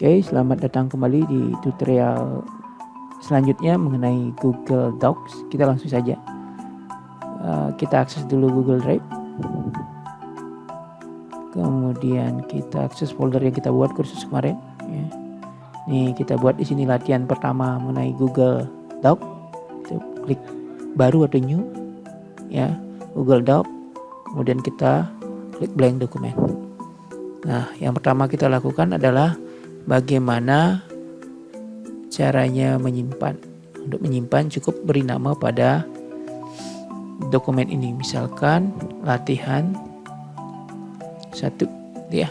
Oke, selamat datang kembali di tutorial selanjutnya mengenai Google Docs. Kita langsung saja. Kita akses dulu Google Drive. Kemudian kita akses folder yang kita buat kursus kemarin. Ya. Nih kita buat di sini latihan pertama mengenai Google Doc. Kita klik baru atau new, ya Google Doc. Kemudian kita klik blank dokumen. Nah, yang pertama kita lakukan adalah bagaimana caranya menyimpan. Untuk menyimpan cukup beri nama pada dokumen ini, misalkan latihan 1 ya.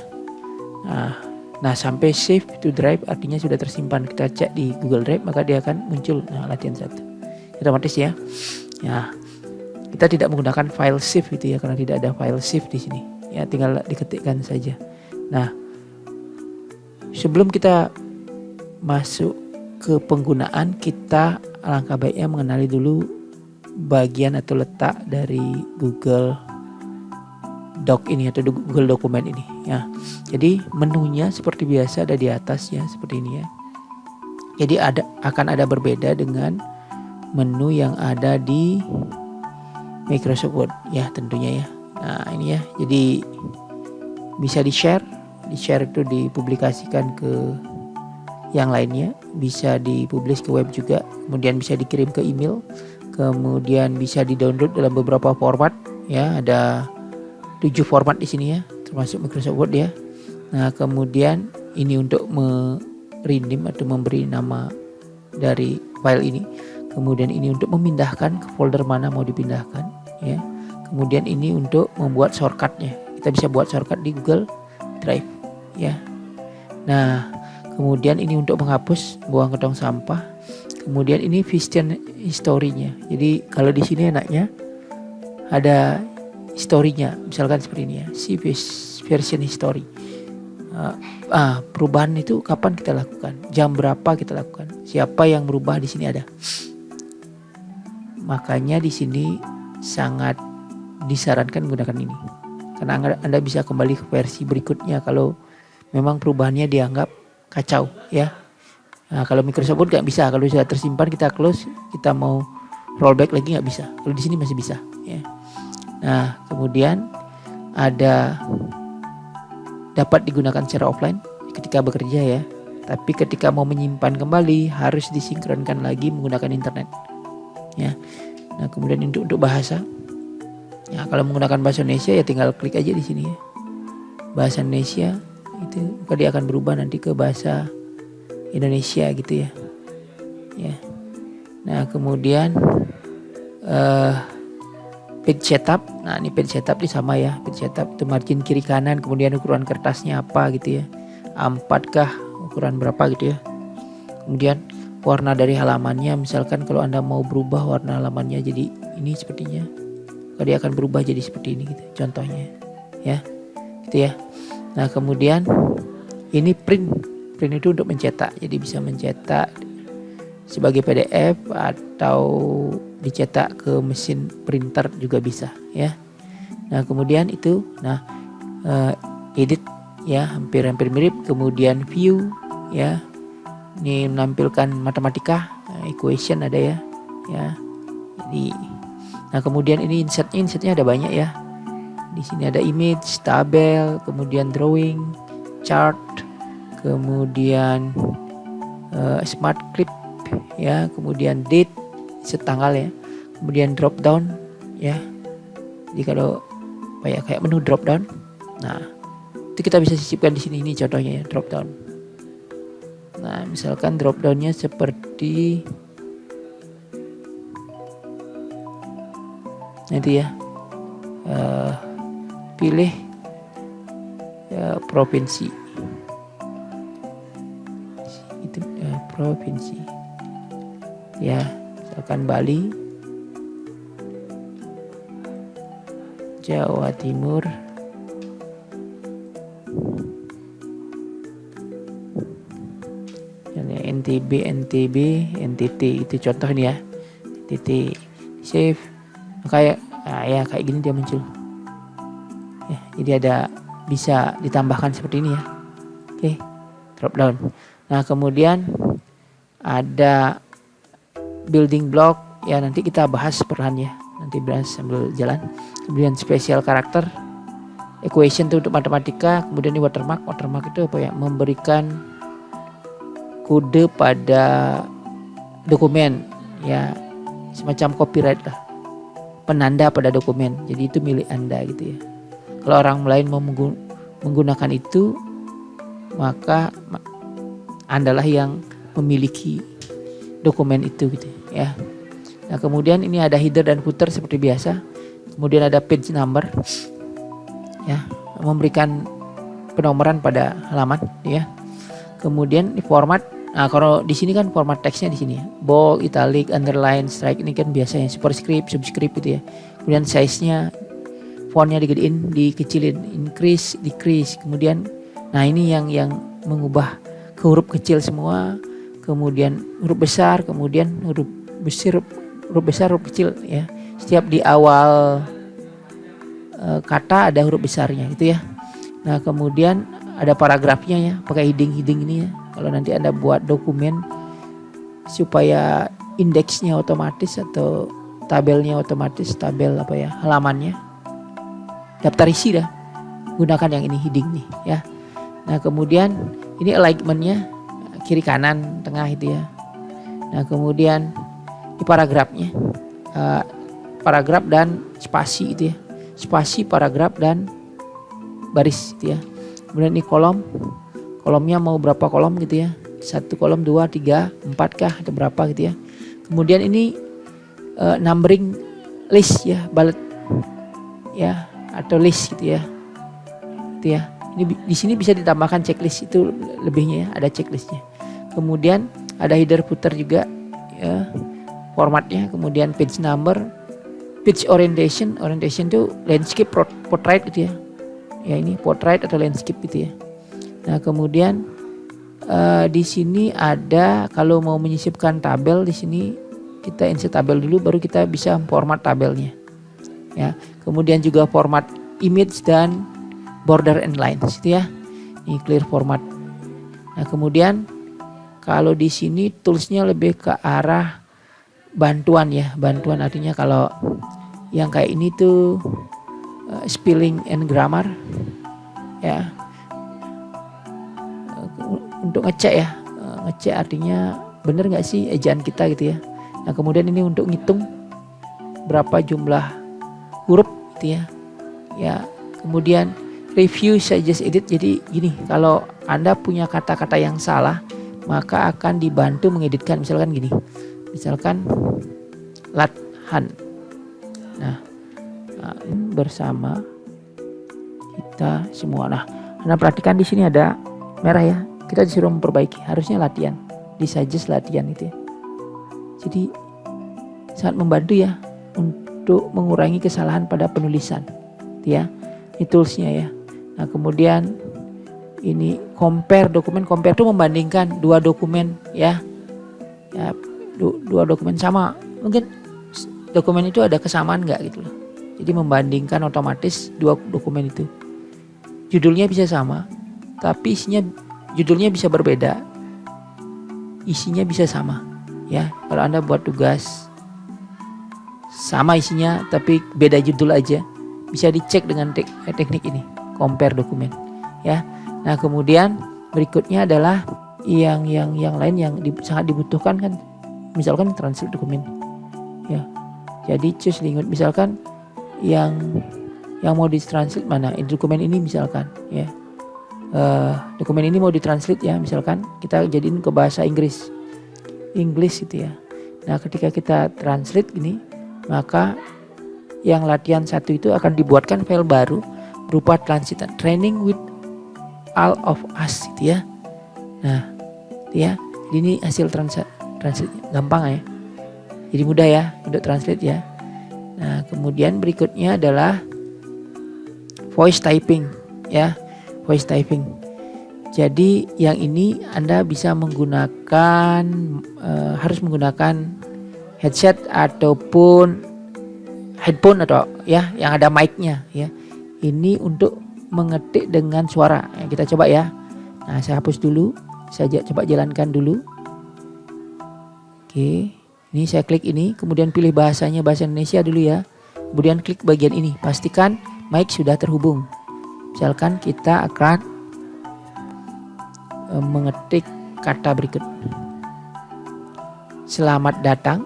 Nah sampai save to drive artinya sudah tersimpan. Kita cek di Google Drive maka dia akan muncul latihan 1 otomatis ya. Ya, kita tidak menggunakan file save gitu ya, karena tidak ada file save di sini ya, tinggal diketikkan saja. Nah, sebelum kita masuk ke penggunaan, kita alangkah baiknya mengenali dulu bagian atau letak dari Google Doc ini atau Google Dokumen ini ya. Jadi menunya seperti biasa ada di atas ya, seperti ini ya. Jadi akan ada berbeda dengan menu yang ada di Microsoft Word ya tentunya ya. Nah ini ya, jadi bisa di-share itu dipublikasikan ke yang lainnya, bisa dipublish ke web juga, kemudian bisa dikirim ke email, kemudian bisa di-download dalam beberapa format ya, ada 7 format di sini ya, termasuk Microsoft Word ya. Nah, kemudian ini untuk rename atau memberi nama dari file ini. Kemudian ini untuk memindahkan ke folder mana mau dipindahkan ya. Kemudian ini untuk membuat shortcutnya. Kita bisa buat shortcut di Google Drive ya. Nah, kemudian ini untuk menghapus, buang ke tong sampah. Kemudian ini vision history-nya. Jadi kalau di sini enaknya ada historinya, misalkan seperti ini ya, version history. Perubahan itu kapan kita lakukan, jam berapa kita lakukan, siapa yang berubah, di sini ada. Makanya di sini sangat disarankan menggunakan ini, karena Anda bisa kembali ke versi berikutnya kalau memang perubahannya dianggap kacau ya. Nah, kalau Microsoft Word nggak bisa, kalau sudah tersimpan kita close, kita mau rollback lagi nggak bisa. Kalau di sini masih bisa ya. Nah, kemudian ada dapat digunakan secara offline ketika bekerja ya. Tapi ketika mau menyimpan kembali harus disinkronkan lagi menggunakan internet. Ya. Nah, kemudian untuk bahasa. Ya, kalau menggunakan bahasa Indonesia ya tinggal klik aja di sini ya. Bahasa Indonesia itu maka dia akan berubah nanti ke bahasa Indonesia gitu ya. Ya. Nah, kemudian page setup. Nah, ini page setup ini sama ya. Page setup itu margin kiri kanan, kemudian ukuran kertasnya apa gitu ya. A4 kah, ukuran berapa gitu ya. Kemudian warna dari halamannya, misalkan kalau Anda mau berubah warna halamannya jadi ini sepertinya, maka dia akan berubah jadi seperti ini gitu contohnya ya. Gitu ya. Nah, kemudian ini print itu untuk mencetak. Jadi bisa mencetak sebagai PDF atau dicetak ke mesin printer juga bisa ya. Nah, kemudian itu edit ya, hampir mirip. Kemudian view ya, ini menampilkan matematika, equation ada ya. Jadi nah, kemudian ini insertnya ada banyak ya. Di sini ada image, tabel, kemudian drawing, chart, kemudian smart clip ya, kemudian date, setanggal ya, kemudian drop down ya. Jadi kalau kayak menu drop down, nah itu kita bisa sisipkan di sini, ini contohnya ya, drop down. Nah, misalkan drop downnya seperti nanti ya, pilih ya, provinsi itu provinsi ya, misalkan Bali, Jawa Timur, NTB, NTT, itu contoh nih ya. NTT save, kayak kayak gini dia muncul ya. Jadi ada bisa ditambahkan seperti ini ya. Oke, drop down. Nah, kemudian ada building block ya, nanti kita bahas perlahan ya, nanti bahas sambil jalan. Kemudian special karakter, equation itu untuk matematika. Kemudian ini watermark itu apa ya, memberikan kode pada dokumen ya, semacam copyright lah, penanda pada dokumen, jadi itu milik Anda gitu ya. Kalau orang lain mau menggunakan itu, maka Andalah yang memiliki dokumen itu gitu ya. Nah, kemudian ini ada header dan footer seperti biasa. Kemudian ada page number ya, memberikan penomoran pada halaman ya. Kemudian di format, nah kalau di sini kan format teksnya di sini ya, bold, italic, underline, strike, ini kan biasanya superscript, subscript gitu ya. Kemudian size-nya, fontnya digedein, dikecilin, increase, decrease. Kemudian nah ini yang mengubah ke huruf kecil semua, kemudian huruf besar, kemudian huruf besar, huruf kecil ya. Setiap di awal kata ada huruf besarnya gitu ya. Nah, kemudian ada paragrafnya ya, pakai heading ini ya. Kalau nanti Anda buat dokumen supaya indeksnya otomatis atau tabelnya otomatis, tabel apa ya, halamannya, daftar isi dah, gunakan yang ini heading nih ya. Nah, kemudian ini alignmentnya kiri kanan tengah itu ya. Nah, kemudian di paragrafnya paragraf dan spasi itu ya, spasi, paragraf dan baris gitu ya. Kemudian ini kolomnya mau berapa kolom gitu ya, 1 kolom, 2, 3, 4 kah atau berapa gitu ya. Kemudian ini numbering list ya, bullet ya, atau list gitu ya, itu ya. Ini di sini bisa ditambahkan checklist, itu lebihnya ya, ada checklistnya. Kemudian ada header footer juga ya, formatnya. Kemudian page number, page orientation itu landscape, portrait gitu ya. Ya ini portrait atau landscape gitu ya. Nah, kemudian di sini ada, kalau mau menyisipkan tabel, di sini kita insert tabel dulu, baru kita bisa format tabelnya. Ya, kemudian juga format image dan border and lines gitu ya. Ini clear format. Nah, kemudian kalau di sini toolsnya lebih ke arah bantuan ya. Bantuan artinya kalau yang kayak ini tuh spelling and grammar ya. Untuk ngecek ya. Ngecek artinya bener nggak sih ejaan kita gitu ya. Nah, kemudian ini untuk ngitung berapa jumlah huruf gitu ya. Ya, kemudian review, suggest, edit. Jadi gini, kalau Anda punya kata-kata yang salah, maka akan dibantu mengeditkan. Misalkan gini, misalkan latihan. Nah, bersama kita semua. Nah, Anda perhatikan di sini ada merah ya. Kita disuruh memperbaiki. Harusnya latihan. Di suggest latihan itu ya. Jadi sangat membantu ya untuk mengurangi kesalahan pada penulisan. Itu ya. Ini toolsnya ya. Nah, kemudian ini compare dokumen. Compare itu membandingkan dua dokumen ya. Ya, dua dokumen sama. Mungkin dokumen itu ada kesamaan nggak gitu loh. Jadi membandingkan otomatis dua dokumen itu. Judulnya bisa sama, tapi judulnya bisa berbeda. Isinya bisa sama. Ya, kalau Anda buat tugas sama isinya tapi beda judul aja, bisa dicek dengan teknik ini, compare dokumen ya. Nah, kemudian berikutnya adalah yang lain yang sangat dibutuhkan kan, misalkan translate dokumen ya. Jadi choose language, misalkan yang mau ditranslate mana, dokumen ini misalkan ya, dokumen ini mau ditranslate ya, misalkan kita jadiin ke bahasa Inggris gitu ya. Nah, ketika kita translate gini, maka yang latihan 1 itu akan dibuatkan file baru berupa translate training with all of us gitu ya. Nah, ya, ini hasil translate gampang ya. Jadi mudah ya untuk translate ya. Nah, kemudian berikutnya adalah voice typing ya. Voice typing. Jadi yang ini Anda bisa menggunakan harus menggunakan headset ataupun headphone atau ya yang ada mic-nya ya. Ini untuk mengetik dengan suara. Kita coba ya. Nah, saya hapus dulu. Saya coba jalankan dulu. Oke, ini saya klik ini, kemudian pilih bahasanya bahasa Indonesia dulu ya. Kemudian klik bagian ini, pastikan mic sudah terhubung. Misalkan kita akan mengetik kata berikut. Selamat datang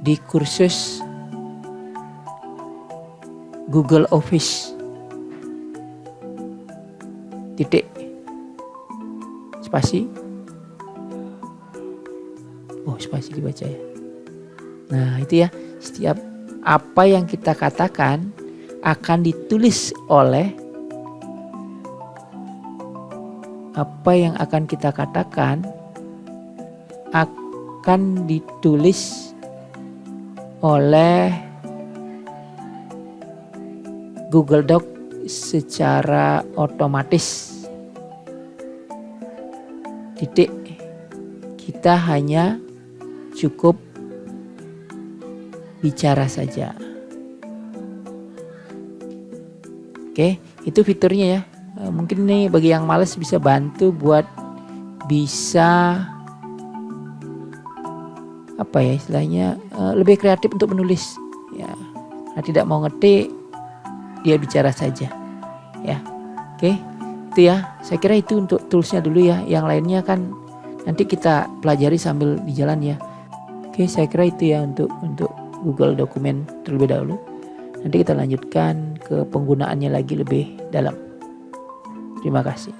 di kursus Google Office. Titik. Spasi. Oh, spasi dibaca ya. Nah, itu ya. Setiap apa yang kita katakan akan ditulis oleh apa yang akan kita katakan akan ditulis oleh Google Doc secara otomatis. Titik. Kita hanya cukup bicara saja. Oke, itu fiturnya ya. Mungkin nih bagi yang males bisa bantu buat bisa apa ya istilahnya lebih kreatif untuk menulis ya. Nah, tidak mau ngetik, dia bicara saja ya. Oke, itu ya. Saya kira itu untuk toolsnya dulu ya. Yang lainnya kan nanti kita pelajari sambil di jalan ya. Oke, saya kira itu ya untuk Google Dokumen terlebih dahulu. Nanti kita lanjutkan ke penggunaannya lagi lebih dalam. Terima kasih.